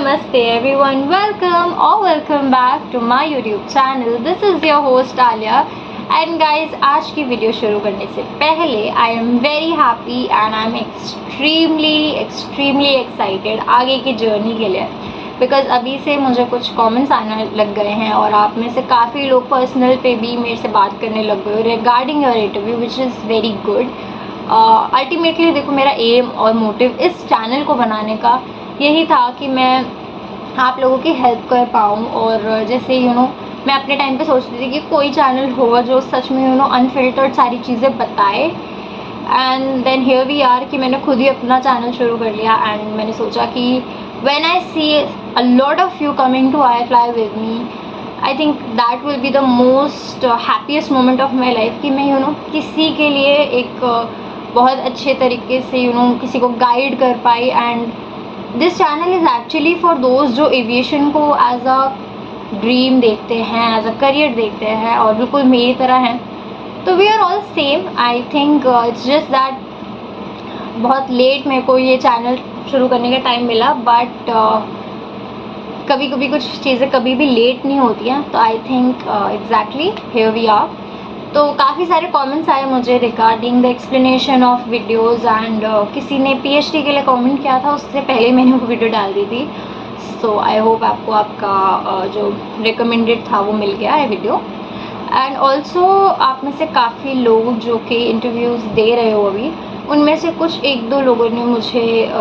Namaste everyone, welcome back to my YouTube channel. This is your host Alia and guys, आज की video शुरू करने से पहले I am very happy and I am extremely excited आगे की journey के लिए, बिकॉज अभी से मुझे कुछ कमेंट्स आने लग गए हैं और आप में से काफ़ी लोग पर्सनल पे भी मेरे से बात करने लग गए regarding your interview, which is very good. Ultimately देखो, मेरा एम और मोटिव इस चैनल को बनाने का यही था कि मैं आप लोगों की हेल्प कर पाऊँ. और जैसे मैं अपने टाइम पे सोचती थी कि कोई चैनल होगा जो सच में अनफिल्टर्ड सारी चीज़ें बताए. And then here we are कि मैंने खुद ही अपना चैनल शुरू कर लिया एंड मैंने सोचा कि when I see a lot of you coming to I fly with me, I think that will be the most happiest moment of my life कि मैं किसी के लिए एक बहुत अच्छे तरीके से किसी को गाइड कर पाई. And this channel is actually for those जो एविएशन को एज अ ड्रीम देखते हैं, एज अ करियर देखते हैं और बिल्कुल मेरी तरह हैं. तो we are all same. I think it's just that बहुत लेट मेरे को ये चैनल शुरू करने का टाइम मिला, बट कभी कभी कुछ चीज़ें कभी भी लेट नहीं होती हैं. तो I think exactly here we are. तो काफ़ी सारे कमेंट्स आए मुझे regarding the explanation of videos and किसी ने पीएचडी के लिए कमेंट किया था, उससे पहले मैंने वो वीडियो डाल दी थी. सो आई होप आपको आपका जो रिकमेंडेड था वो मिल गया है वीडियो. एंड ऑल्सो आप में से काफ़ी लोग जो कि इंटरव्यूज़ दे रहे हो अभी, उनमें से कुछ एक दो लोगों ने मुझे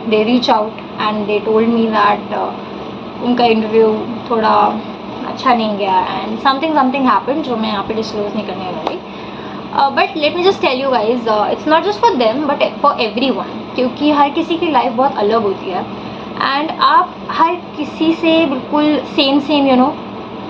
they reach out and they told me that उनका इंटरव्यू थोड़ा अच्छा नहीं गया एंड समथिंग हैपन जो मैं यहाँ पे डिस्क्लोज नहीं करने वाली. But let me just tell you guys, it's not just for them but for everyone, क्योंकि हर किसी की लाइफ बहुत अलग होती है एंड आप हर किसी से बिल्कुल सेम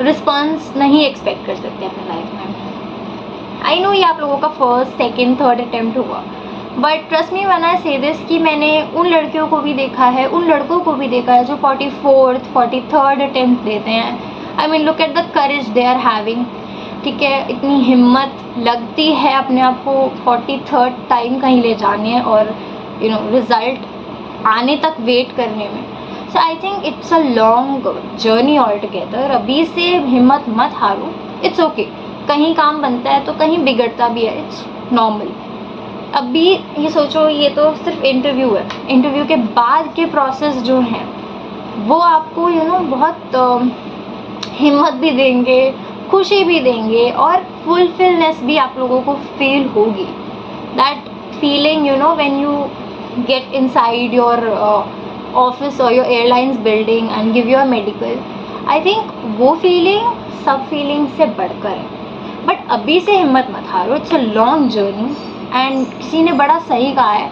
रिस्पॉन्स नहीं एक्सपेक्ट कर सकते अपने लाइफ में. आई नो ये आप लोगों का फर्स्ट सेकेंड थर्ड अटेम्प्ट हुआ, but trust me when I से दिस कि मैंने उन लड़कियों को भी देखा है, उन लड़कों को भी देखा है जो 44th 43rd अटेम्प्ट देते हैं. I mean look at the courage they are having. ठीक है, इतनी हिम्मत लगती है अपने आप को 43rd टाइम कहीं ले जाने और रिजल्ट आने तक वेट करने में. So I think it's a long journey all together. अभी से हिम्मत मत हारो. इट्स ओके, कहीं काम बनता है तो कहीं बिगड़ता भी है, इट्स नॉर्मल. अभी ये सोचो, ये तो सिर्फ इंटरव्यू है. इंटरव्यू के बाद के प्रोसेस जो हैं वो आपको बहुत हिम्मत भी देंगे, खुशी भी देंगे और फुलफिलनेस भी आप लोगों को फील होगी. That feeling when you get inside your office और your airlines building and give your medical, I think वो फीलिंग सब फीलिंग से बढ़कर है. बट अभी से हिम्मत मत हारो. It's a long journey and किसी ने बड़ा सही कहा है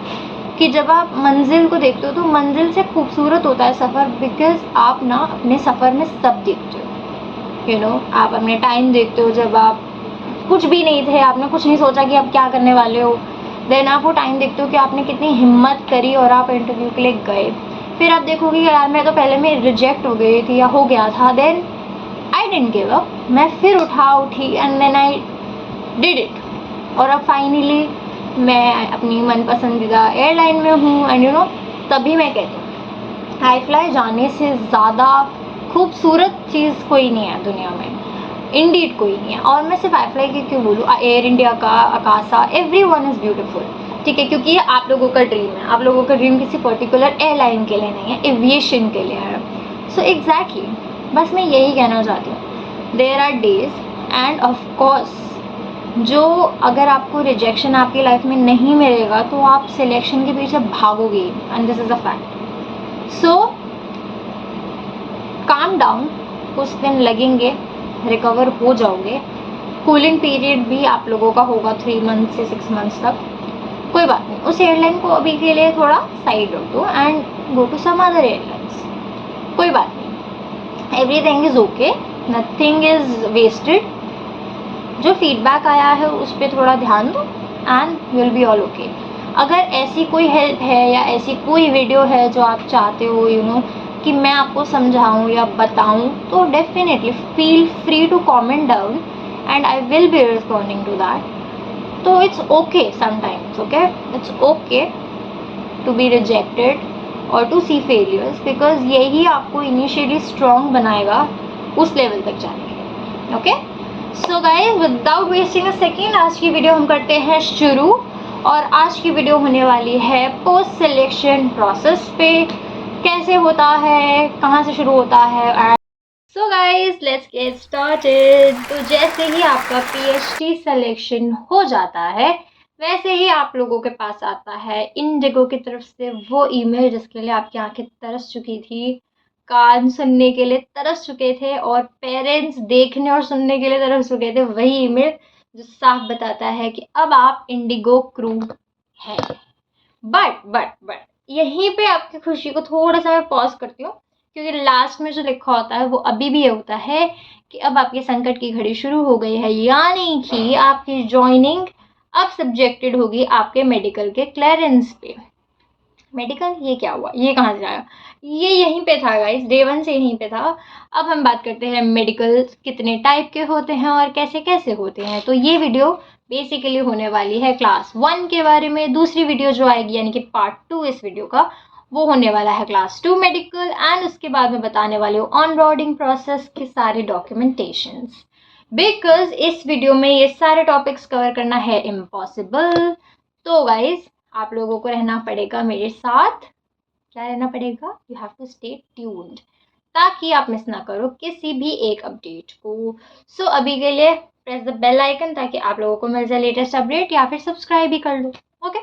कि जब आप मंजिल को देखते हो तो मंजिल से खूबसूरत होता है सफ़र, बिकॉज आप अपने सफ़र में सब देखते हो. आप अपने टाइम देखते हो, जब आप कुछ भी नहीं थे, आपने कुछ नहीं सोचा कि आप क्या करने वाले हो, देन आप वो टाइम देखते हो कि आपने कितनी हिम्मत करी और आप इंटरव्यू के लिए गए. फिर आप देखोगे कि यार मैं तो पहले में रिजेक्ट हो गई थी या हो गया था, then I didn't give up. मैं फिर उठी and then I did it. और अब फाइनली मैं अपनी मन पसंदीदा एयरलाइन में हूँ एंड तभी मैं कहती हूँ हाई फ्लाई जाने से ज़्यादा खूबसूरत चीज़ कोई नहीं है दुनिया में. इंडीड कोई नहीं है. और मैं सिर्फ हाई फ्लाई की क्यों बोलूँ, एयर इंडिया का, आकाशा, एवरी वन इज़ ब्यूटीफुल. ठीक है, क्योंकि ये आप लोगों का ड्रीम है. आप लोगों का ड्रीम किसी पर्टिकुलर एयरलाइन के लिए नहीं है, एविएशन के लिए है. सो एग्जैक्टली, बस मैं यही कहना चाहती हूँ. There are days and of course जो अगर आपको रिजेक्शन आपकी लाइफ में नहीं मिलेगा तो आप सिलेक्शन के पीछे भागोगे and this is a fact. So calm down, कुछ दिन लगेंगे, रिकवर हो जाओगे. कूलिंग पीरियड भी आप लोगों का होगा 3 मंथ से 6 मंथ्स तक. कोई बात नहीं, उस एयरलाइन को अभी के लिए थोड़ा साइड रख दो and go to some other airlines. कोई बात नहीं, everything is okay, nothing is wasted. जो फीडबैक आया है उस पर थोड़ा ध्यान दो and will be all okay. अगर ऐसी कोई हेल्प है या ऐसी कोई वीडियो है जो आप चाहते हो कि मैं आपको समझाऊं या बताऊं, तो definitely feel free to comment down and I will be responding to that. तो it's okay sometimes, okay, it's okay to be rejected. और टू सी फेलियर्स, बिकॉज यही आपको इनिशियली स्ट्रॉन्ग बनाएगा उस लेवल तक जाने के लिए। Okay, so guys without wasting a second आज की वीडियो हम करते हैं शुरू। और आज की वीडियो होने वाली है पोस्ट सिलेक्शन प्रोसेस पे, कैसे होता है, कहाँ से शुरू होता है। So guys let's get started. तो जैसे ही आपका पीएचडी सिलेक्शन हो जाता है वैसे ही आप लोगों के पास आता है इंडिगो की तरफ से वो ईमेल जिसके लिए आपकी आंखें तरस चुकी थी, कान सुनने के लिए तरस चुके थे और पेरेंट्स देखने और सुनने के लिए तरस चुके थे। वही ईमेल जो साफ बताता है कि अब आप इंडिगो क्रू हैं। बट यहीं पे आपकी खुशी को थोड़ा सा मैं पॉज करती हूँ, क्योंकि लास्ट में जो लिखा होता है वो अभी भी ये होता है कि अब आपके संकट की घड़ी शुरू हो गई है, यानी कि आपकी ज्वाइनिंग अब सब्जेक्टेड होगी आपके मेडिकल के क्लियरेंस पे। मेडिकल, ये क्या हुआ, ये कहाँ से आया, ये यहीं पे था गाइस, डे 1 से यहीं पे था। अब हम बात करते हैं मेडिकल कितने टाइप के होते हैं और कैसे कैसे होते हैं। तो ये वीडियो बेसिकली होने वाली है क्लास 1 के बारे में। दूसरी वीडियो जो आएगी यानी कि पार्ट 2 इस वीडियो का, वो होने वाला है क्लास 2 मेडिकल। एंड उसके बाद में बताने वाली हूँ ऑन बोर्डिंग प्रोसेस के सारे डॉक्यूमेंटेशंस, बिकॉज इस वीडियो में ये सारे टॉपिक्स कवर करना है इम्पॉसिबल। तो गाइज आप लोगों को रहना पड़ेगा मेरे साथ। क्या रहना पड़ेगा? You have to stay tuned, ताकि आप मिस ना करो किसी भी एक अपडेट को। सो अभी के लिए प्रेस द बेल आइकन ताकि आप लोगों को मिल जाए लेटेस्ट अपडेट, या फिर सब्सक्राइब ही कर लो। ओके,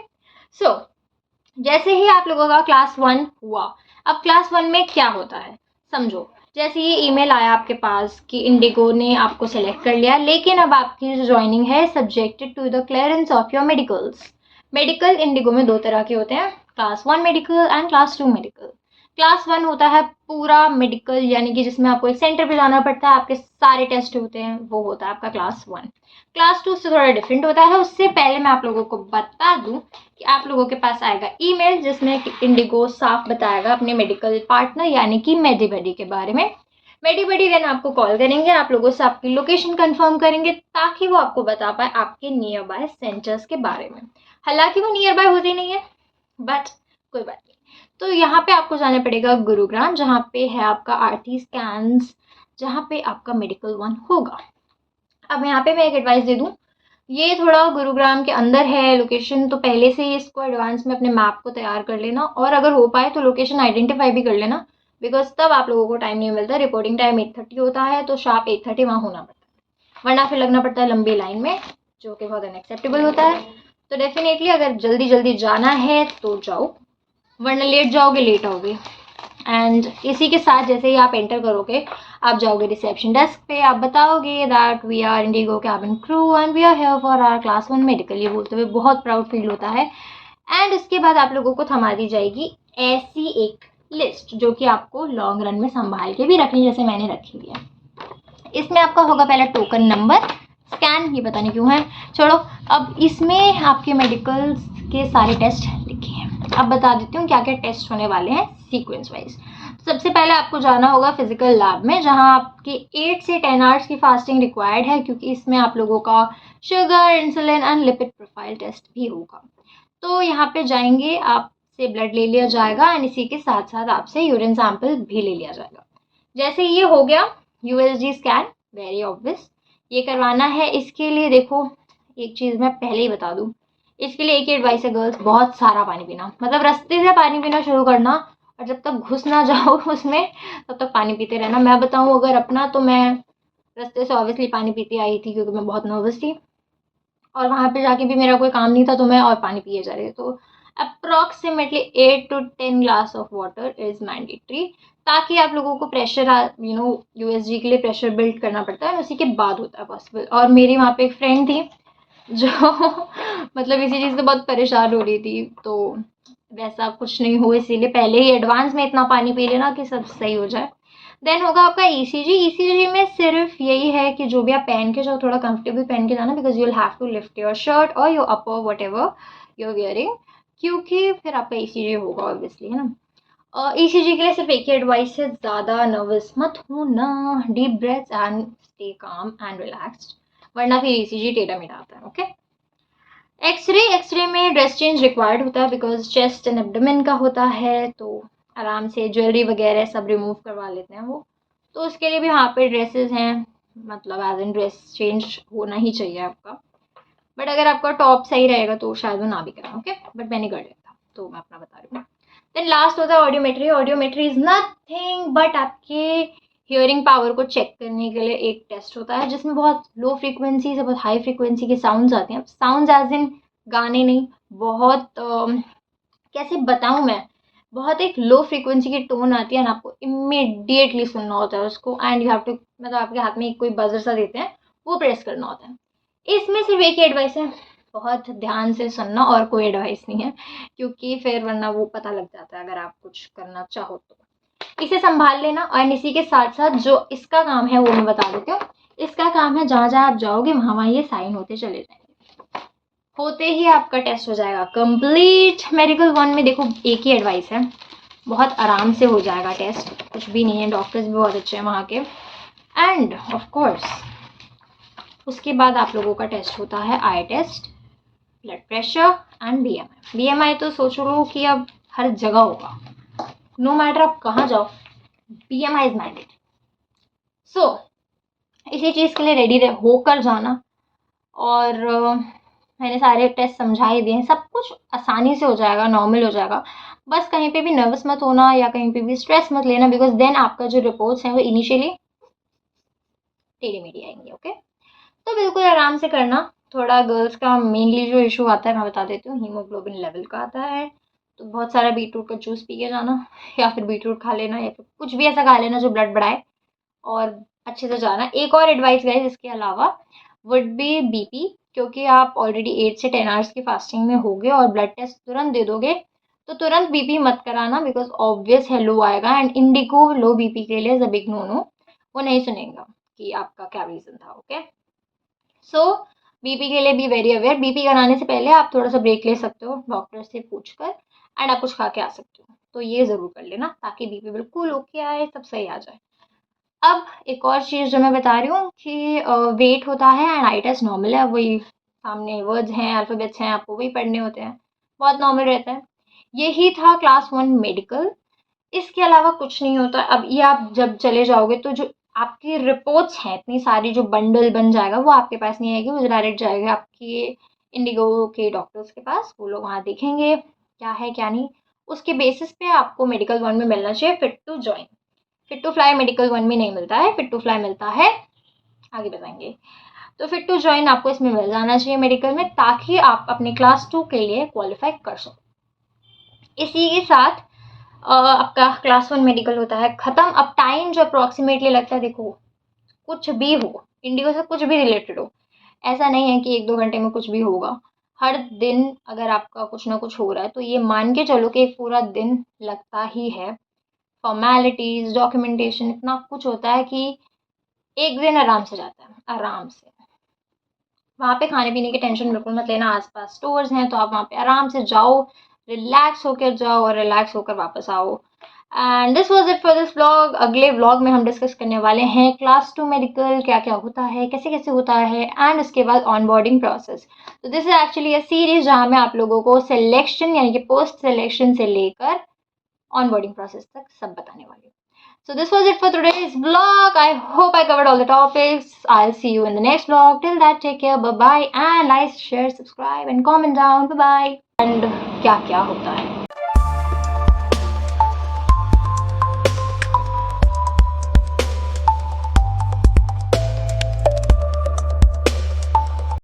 सो जैसे ही आप लोगों का क्लास 1 हुआ, अब क्लास 1 में क्या होता है समझो। जैसे ये ईमेल आया आपके पास कि इंडिगो ने आपको सेलेक्ट कर लिया, लेकिन अब आपकी जो ज्वाइनिंग है subjected to the clearance of your medicals. Medical IndiGo में 2 तरह के होते हैं, class 1 medical and class 2 medical. Class 1 होता है पूरा मेडिकल, यानी कि जिसमें आपको एक सेंटर पे जाना पड़ता है, आपके सारे टेस्ट होते हैं, वो होता है आपका क्लास 1। क्लास 2 से थोड़ा डिफरेंट होता है। उससे पहले मैं आप लोगों को बता दूं कि आप लोगों के पास आएगा ईमेल जिसमें इंडिगो साफ बताएगा अपने मेडिकल पार्टनर यानी कि मेडिबडी के बारे में। मेडिबडी देन आपको कॉल करेंगे, आप लोगों से आपकी लोकेशन कंफर्म करेंगे ताकि वो आपको बता पाए आपके नियर बाय सेंटर्स के बारे में। हालांकि वो नियर बाय होते नहीं है, बट कोई बात नहीं। तो यहाँ पे आपको जाना पड़ेगा गुरुग्राम, जहाँ पे है आपका आरटी स्कैन्स, जहाँ पे आपका मेडिकल 1 होगा। अब यहाँ पे मैं एक एडवाइस दे दूँ, ये थोड़ा गुरुग्राम के अंदर है लोकेशन, तो पहले से ही इसको एडवांस में अपने मैप को तैयार कर लेना, और अगर हो पाए तो लोकेशन आइडेंटिफाई भी कर लेना, बिकॉज तब आप लोगों को टाइम नहीं मिलता। रिपोर्टिंग टाइम 8:30 होता है, तो शार्प 8:30 वहाँ होना पड़ता है, वरना फिर लगना पड़ता है लंबी लाइन में, जो कि बहुत अनएक्सेप्टेबल होता है। तो डेफिनेटली अगर जल्दी जल्दी जाना है तो जाओ, वरना लेट जाओगे लेट आओगे। एंड इसी के साथ जैसे ही आप एंटर करोगे, आप जाओगे रिसेप्शन डेस्क पे, आप बताओगे that we are IndiGo cabin crew and we are here for our class 1 medical. ये बोलते हुए बहुत प्राउड फील होता है। एंड उसके बाद आप लोगों को थमा दी जाएगी ऐसी एक लिस्ट जो कि आपको लॉन्ग रन में संभाल के भी रखनी, जैसे मैंने रखी हुई है। इसमें आपका होगा पहला टोकन नंबर, स्कैन, ये पता नहीं क्यों है, छोड़ो। अब इसमें आपके मेडिकल के सारे टेस्ट लिखे हैं। अब बता देती हूँ क्या क्या टेस्ट होने वाले हैं सीक्वेंस वाइज। सबसे पहले आपको जाना होगा फिजिकल लैब में, जहाँ आपके 8 से 10 आवर्स की फास्टिंग रिक्वायर्ड है, क्योंकि इसमें आप लोगों का sugar, insulin and lipid profile test भी होगा। तो यहाँ पे जाएंगे, आपसे ब्लड ले लिया जाएगा एंड इसी के साथ साथ आपसे यूरिन सैंपल भी ले लिया जाएगा। जैसे ये हो गया यूएसजी स्कैन, वेरी ऑब्वियस ये करवाना है। इसके लिए देखो एक चीज़ मैं पहले ही बता दूँ, इसके लिए एक ही एडवाइस है गर्ल्स, बहुत सारा पानी पीना, मतलब रास्ते से पानी पीना शुरू करना, और जब तक घुस ना जाओ उसमें तब तक पानी पीते रहना। मैं बताऊँ अगर अपना, तो मैं रास्ते से ऑब्वियसली पानी पीती आई थी क्योंकि मैं बहुत नर्वस थी, और वहाँ पे जाके भी मेरा कोई काम नहीं था, तो मैं और पानी पिए जा रही थी। तो approximately 8 to 10 glass of water is mandatory, ताकि आप लोगों को प्रेशर यूएसजी के लिए प्रेशर बिल्ड करना पड़ता है, उसी के बाद होता है पॉसिबल। और मेरी वहाँ पे एक फ्रेंड थी जो मतलब इसी चीज़ से बहुत परेशान हो रही थी, तो वैसा कुछ नहीं हो, इसीलिए पहले ही एडवांस में इतना पानी पी लेना कि सब सही हो जाए। देन होगा आपका ईसीजी। ईसीजी में सिर्फ यही है कि जो भी आप पहन के जाओ, थोड़ा कंफर्टेबल पहन के जाना, because you will have to lift your shirt और your upper whatever you are wearing, क्योंकि फिर आपका ईसीजी होगा ऑब्वियसली, है ना। ईसीजी के लिए सिर्फ एक ही एडवाइस है, ज़्यादा नर्वस मत होना, deep breaths and stay calm and relaxed, वरना फिर ईसीजी टेढ़ा मेढ़ा आता है। ओके, एक्सरे में ड्रेस चेंज रिक्वायर्ड होता है बिकॉज चेस्ट एंड एब्डोमेन का होता है, तो आराम से ज्वेलरी वगैरह सब रिमूव करवा लेते हैं वो, तो उसके लिए भी वहाँ पे ड्रेसेस हैं, मतलब एज इन ड्रेस चेंज होना ही चाहिए आपका। बट अगर आपका टॉप सही रहेगा तो शायद वो ना भी करें, ओके, बट मैंने कर लिया था तो मैं अपना बता रही हूँ। देन लास्ट होता है audiometry. Audiometry is nothing but आपके हियरिंग पावर को चेक करने के लिए एक टेस्ट होता है जिसमें बहुत लो फ्रीक्वेंसी से बहुत हाई फ्रीक्वेंसी के साउंड्स आते हैं। साउंड्स एज इन गाने नहीं, बहुत कैसे बताऊँ मैं, बहुत एक लो फ्रीक्वेंसी की टोन आती है ना, आपको इमीडिएटली सुनना होता है उसको, एंड यू हैव टू, मतलब आपके हाथ में एक कोई बजर सा देते हैं, वो प्रेस करना होता है। इसमें सिर्फ एक ही एडवाइस है, बहुत ध्यान से सुनना, और कोई एडवाइस नहीं है, क्योंकि फिर वरना वो पता लग जाता है अगर आप कुछ करना चाहो तो। इसे संभाल लेना, और इसी के साथ साथ जो इसका काम है वो मैं बता देती हूँ। इसका काम है जहाँ जहाँ आप जाओगे वहाँ वहाँ ये साइन होते चले जाएंगे, होते ही आपका टेस्ट हो जाएगा कंप्लीट। मेडिकल वन में देखो एक ही एडवाइस है, बहुत आराम से हो जाएगा टेस्ट, कुछ भी नहीं है, डॉक्टर्स भी बहुत अच्छे हैं वहाँ के। एंड ऑफ कोर्स उसके बाद आप लोगों का टेस्ट होता है eye test, blood pressure and BMI. BMI तो सोच लो कि अब हर जगह होगा, नो मैटर आप कहाँ जाओ, बीएमआई इज मैंडेटरी। सो इसी चीज़ के लिए रेडी होकर जाना, और मैंने सारे टेस्ट समझा ही दिए हैं, सब कुछ आसानी से हो जाएगा, नॉर्मल हो जाएगा। बस कहीं पे भी नर्वस मत होना या कहीं पे भी स्ट्रेस मत लेना, बिकॉज देन आपका जो रिपोर्ट्स हैं वो इनिशियली टेढ़ी मेढ़ी आएंगी, ओके। तो बिल्कुल आराम से करना। थोड़ा गर्ल्स का मेनली जो इशू आता है मैं बता देती हूँ, हीमोग्लोबिन लेवल का आता है, तो बहुत सारा बीटरूट का जूस पी के जाना, या फिर बीटरूट खा लेना, या फिर कुछ भी ऐसा खा लेना जो ब्लड बढ़ाए, और अच्छे से जाना। एक और एडवाइस गाइस इसके अलावा वुड बी बीपी, क्योंकि आप ऑलरेडी 8 से 10 आवर्स की फास्टिंग में होगे और ब्लड टेस्ट तुरंत दे दोगे, तो तुरंत बीपी मत कराना, बिकॉज ऑब्वियस है लो आएगा, एंड इंडिको लो बीपी के लिए is a big no no, वो नहीं सुनेगा कि आपका क्या रीज़न था, ओके। सो बीपी के लिए बी वेरी अवेयर। बीपी कराने से पहले आप थोड़ा सा ब्रेक ले सकते हो डॉक्टर से पूछ कर, एंड आप कुछ खा के आ सकते हो, तो ये ज़रूर कर लेना ताकि बीपी बिल्कुल ओके आए, सब सही आ जाए। अब एक और चीज़ जो मैं बता रही हूँ कि वेट होता है एंड आई टेस्ट नॉर्मल है, वही सामने वर्ड्स हैं, अल्फ़ाबेट्स हैं, आपको वही पढ़ने होते हैं, बहुत नॉर्मल रहता है। यही था क्लास 1 मेडिकल, इसके अलावा कुछ नहीं होता। अब ये आप जब चले जाओगे तो जो आपकी रिपोर्ट्स हैं इतनी सारी, जो बंडल बन जाएगा वो आपके पास नहीं आएगी, वो डायरेक्ट जाएगा आपके इंडिगो के डॉक्टर्स के पास, वो लोग वहाँ देखेंगे क्या है क्या नहीं, उसके बेसिस पे आपको मेडिकल 1 में मिलना चाहिए fit to join. Fit to fly medical 1 में नहीं मिलता है, फिट टू फ्लाई मिलता है, आगे बताएंगे। तो फिट टू जॉइन आपको इसमें मिल जाना चाहिए मेडिकल में, ताकि आप अपने क्लास 2 के लिए क्वालिफाई कर सको। इसी के साथ आपका क्लास 1 मेडिकल होता है ख़त्म। अब टाइम जो अप्रॉक्सीमेटली लगता है, देखो कुछ भी हो, इंडिगो से कुछ भी रिलेटेड हो, ऐसा नहीं है कि 1-2 घंटे में कुछ भी होगा। हर दिन अगर आपका कुछ ना कुछ हो रहा है तो ये मान के चलो कि एक पूरा दिन लगता ही है। फॉर्मेलिटीज़, डॉक्यूमेंटेशन, इतना कुछ होता है कि एक दिन आराम से जाता है, आराम से। वहाँ पे खाने-पीने की टेंशन बिल्कुल मत लेना, आस-पास स्टोर्स हैं तो आप वहाँ पे आराम से जाओ, रिलैक्स होकर जाओ और रिलैक्स होकर वापस आओ। And this was it for this vlog. अगले व्लॉग में हम डिस्कस करने वाले हैं क्लास 2 मेडिकल क्या-क्या होता है, कैसे-कैसे होता है, एंड उसके बाद ऑनबोर्डिंग प्रोसेस। तो this is actually a series जहाँ मैं आप लोगों को सिलेक्शन यानी कि पोस्ट सिलेक्शन से लेकर ऑनबोर्डिंग प्रोसेस तक सब बताने वाली हूँ। So this was it for today's vlog. I hope I covered all the topics. I'll see you in the next vlog. Till that, take care. Bye bye. And like, share, subscribe, and comment down. Bye bye. And क्या क्या होता है